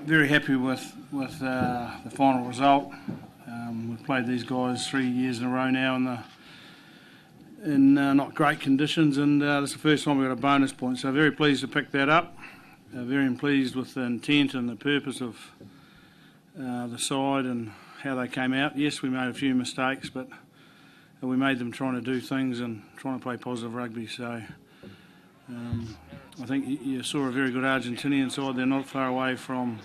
very happy with the final result. We've played these guys 3 years in a row now in not great conditions, and it's the first time we got a bonus point. So very pleased to pick that up. Very pleased with the intent and the purpose of the side and how they came out. Yes, we made a few mistakes, but we made them trying to do things and trying to play positive rugby. So I think you saw a very good Argentinian side. They're not far away from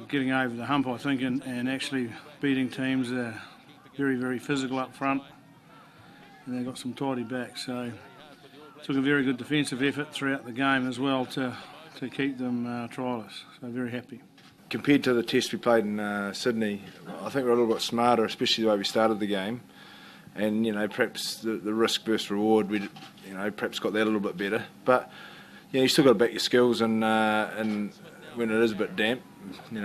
getting over the hump, I think, and actually beating teams. They're very, very physical up front, and they've got some tidy backs. So took a very good defensive effort throughout the game as well to keep them trialless. So very happy. Compared to the test we played in Sydney, I think we're a little bit smarter, especially the way we started the game. And perhaps the risk versus reward, we perhaps got that a little bit better. But you still got to back your skills, and when it is a bit damp, you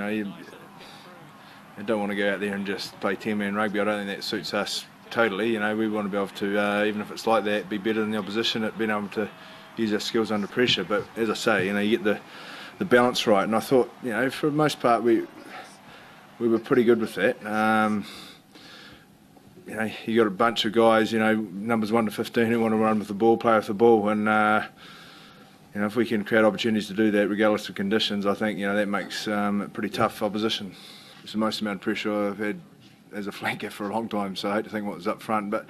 don't want to go out there and just play 10-man rugby. I don't think that suits us totally. We want to be able to, even if it's like that, be better than the opposition at being able to use our skills under pressure. But as I say, you get the balance right, and I thought, for the most part, we were pretty good with that. You got a bunch of guys, numbers 1 to 15 who want to run with the ball, play with the ball, and if we can create opportunities to do that regardless of conditions, I think that makes a pretty tough opposition. It's the most amount of pressure I've had as a flanker for a long time, so I hate to think what was up front, but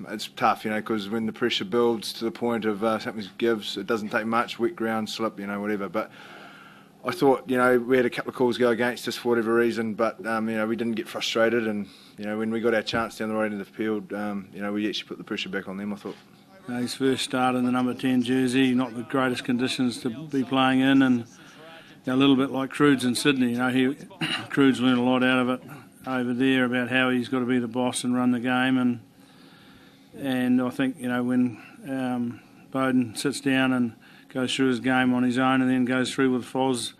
it's tough, because when the pressure builds to the point of something gives, it doesn't take much, wet ground, slip, whatever, but I thought, we had a couple of calls go against us for whatever reason, but, we didn't get frustrated, and, when we got our chance down the right end of the field, we actually put the pressure back on them, I thought. His first start in the number 10 jersey, not the greatest conditions to be playing in, and a little bit like Crudes in Sydney. Crudes learned a lot out of it over there about how he's got to be the boss and run the game, and I think when Bowden sits down and goes through his game on his own and then goes through with Foz,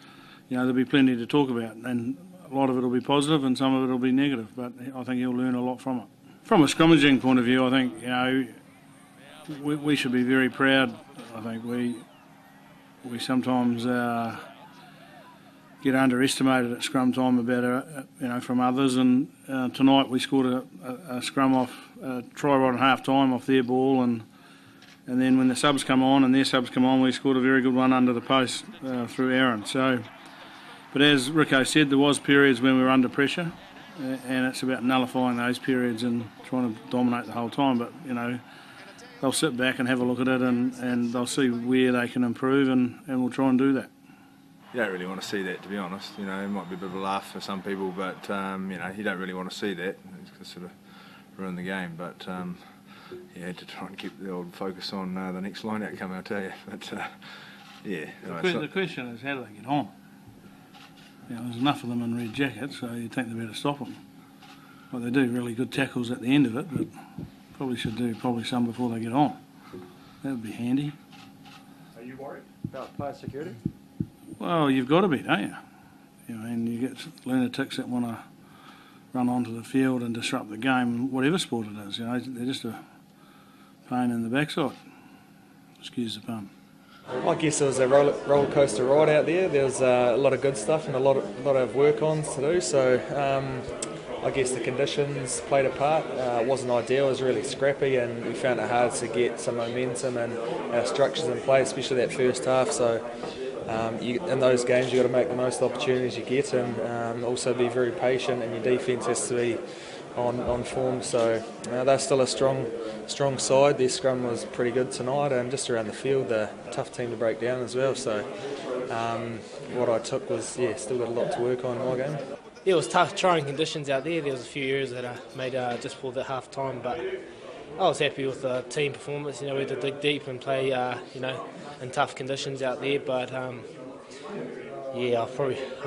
there'll be plenty to talk about, and a lot of it will be positive and some of it will be negative, but I think he'll learn a lot from it. From a scrummaging point of view, I think we should be very proud. I think we sometimes get underestimated at scrum time about from others, and tonight we scored a scrum off a try right at half time off their ball, and then when the subs come on and their subs come on, we scored a very good one under the post through Aaron. So, but as Rico said, there was periods when we were under pressure, and it's about nullifying those periods and trying to dominate the whole time. But they'll sit back and have a look at it, and they'll see where they can improve, and we'll try and do that. You don't really want to see that, to be honest. It might be a bit of a laugh for some people, but you don't really want to see that. It's going to sort of ruin the game. But to try and keep the old focus on the next line outcome, I'll tell you. But the question is, how do they get on? There's enough of them in red jackets, so you'd think they better stop them. Well, they do really good tackles at the end of it, but probably should do some before they get on. That would be handy. Are you worried about player security? Well, you've got to be, don't you? And you get lunatics that want to run onto the field and disrupt the game, whatever sport it is. They're just a pain in the backside. Excuse the pun. I guess it was a roller coaster ride out there. There was a lot of good stuff and a lot of work-ons to do. So I guess the conditions played a part. It wasn't ideal. It was really scrappy, and we found it hard to get some momentum and our structures in place, especially that first half. So in those games, you've got to make the most opportunities you get, and also be very patient, and your defence has to be on form. So they're still a strong side. Their scrum was pretty good tonight, and just around the field, they're a tough team to break down as well. So what I took was, still got a lot to work on in my game. It was tough, trying conditions out there. There was a few areas that I made just for the half time, but I was happy with the team performance. We had to dig deep and play, in tough conditions out there. But I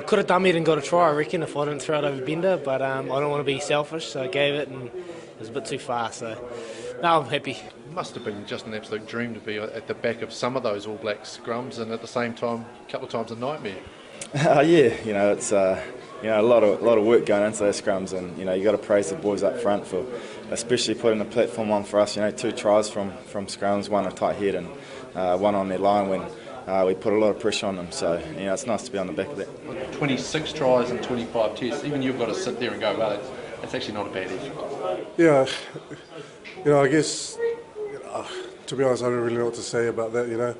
could have done better and got a try, I reckon, if I didn't throw it over Bender. But I don't want to be selfish, so I gave it, and it was a bit too far. So now I'm happy. It must have been just an absolute dream to be at the back of some of those All Black scrums, and at the same time, a couple of times a nightmare. It's a lot of work going into those scrums, and you got to praise the boys up front for especially putting the platform on for us. 2 tries from scrums, one a tight head and one on their line when we put a lot of pressure on them. So it's nice to be on the back of that. 26 tries and 25 tests. Even you've got to sit there and go, well, that's actually not a bad effort. Yeah, I guess, to be honest, I don't really know what to say about that,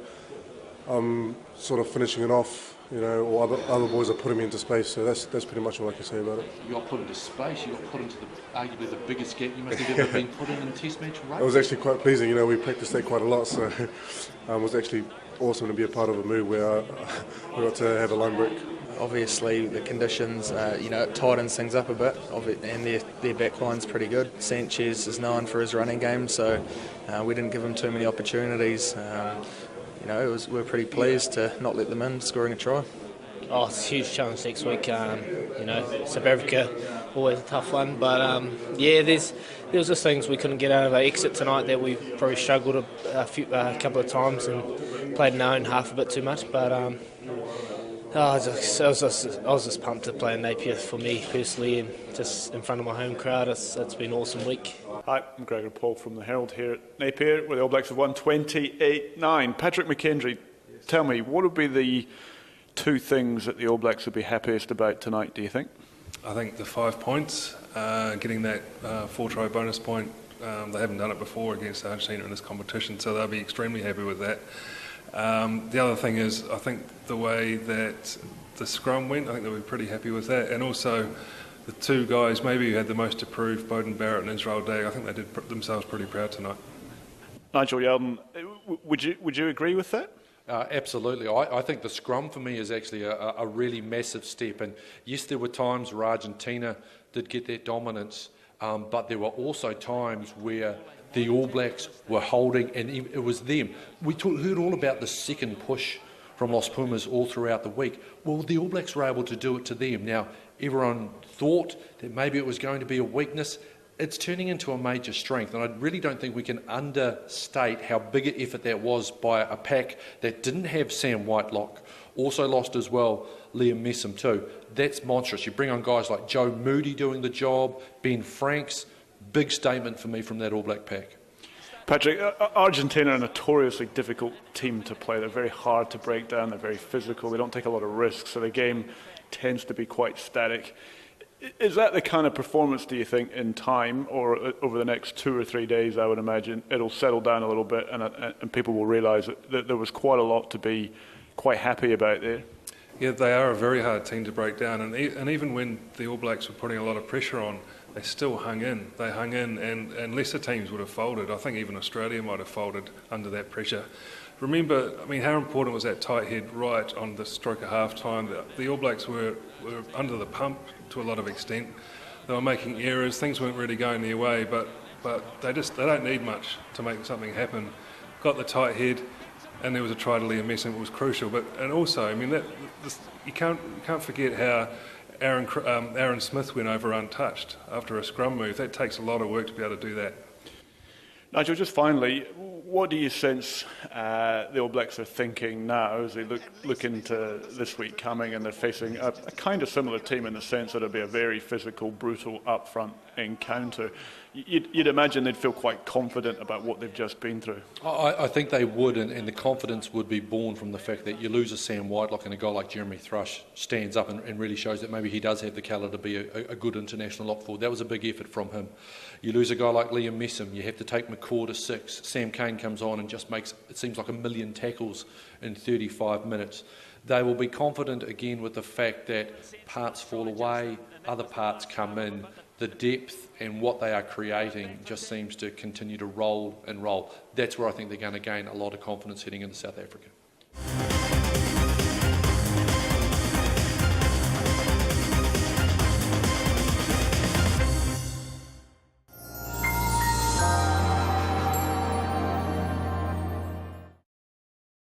I'm sort of finishing it off, or other boys are putting me into space, so that's pretty much all I can say about it. You got put into space, you got put into arguably the biggest gap you must have ever been put in test match rugby. It was actually quite pleasing, we practiced that quite a lot, so it was actually awesome to be a part of a move where I got to have a line break. Obviously, the conditions, it tightens things up a bit, and their backline's pretty good. Sanchez is known for his running game, so we didn't give him too many opportunities. We're pretty pleased to not let them in, scoring a try. Oh, it's a huge challenge next week. South Africa, always a tough one, but there was just things we couldn't get out of our exit tonight that we probably struggled a couple of times and played in our own half a bit too much, but. I was just pumped to play in Napier for me personally, and just in front of my home crowd. It's been an awesome week. Hi, I'm Gregor Paul from the Herald here at Napier, where the All Blacks have won 28-9. Patrick McKendry, tell me, what would be the two things that the All Blacks would be happiest about tonight, do you think? I think the 5 points, getting that 4-try bonus point. They haven't done it before against Argentina in this competition, so they'll be extremely happy with that. The other thing is, I think the way that the scrum went, I think they'll be pretty happy with that. And also, the two guys maybe who had the most to prove, Beauden Barrett and Israel Day, I think they did themselves pretty proud tonight. Nigel Yeldon, would you agree with that? Absolutely. I think the scrum for me is actually a really massive step. And yes, there were times where Argentina did get that dominance, but there were also times where the All Blacks were holding, and it was them. We heard all about the second push from Los Pumas all throughout the week. Well, the All Blacks were able to do it to them. Now, everyone thought that maybe it was going to be a weakness. It's turning into a major strength, and I really don't think we can understate how big an effort that was by a pack that didn't have Sam Whitelock. Also lost as well Liam Messam too. That's monstrous. You bring on guys like Joe Moody doing the job, Ben Franks. Big statement for me from that All Black pack. Patrick, Argentina are a notoriously difficult team to play. They're very hard to break down, they're very physical, they don't take a lot of risks, so the game tends to be quite static. Is that the kind of performance, do you think, in time, or over the next 2 or 3 days, I would imagine, it'll settle down a little bit and people will realise that there was quite a lot to be quite happy about there? Yeah, they are a very hard team to break down, and even when the All Blacks were putting a lot of pressure on, they still hung in. They hung in, and lesser teams would have folded. I think even Australia might have folded under that pressure. Remember, how important was that tight head right on the stroke of half-time? The All Blacks were under the pump to a lot of extent. They were making errors. Things weren't really going their way, but they don't need much to make something happen. Got the tight head, and there was a try to Liam Messam. It was crucial. And also, you can't forget how Aaron Smith went over untouched after a scrum move. That takes a lot of work to be able to do that. Nigel, just finally, what do you sense the All Blacks are thinking now as they look into this week coming, and they're facing a kind of similar team in the sense that it'll be a very physical, brutal, upfront encounter? You'd imagine they'd feel quite confident about what they've just been through. I think they would, and the confidence would be born from the fact that you lose a Sam Whitelock, and a guy like Jeremy Thrush stands up and really shows that maybe he does have the calibre to be a good international lock forward. That was a big effort from him. You lose a guy like Liam Messam, you have to take McCaw to 6. Sam Cane comes on and just makes, it seems like, 1 million tackles in 35 minutes. They will be confident again with the fact that parts fall away, other parts come in. The depth and what they are creating just seems to continue to roll and roll. That's where I think they're going to gain a lot of confidence heading into South Africa.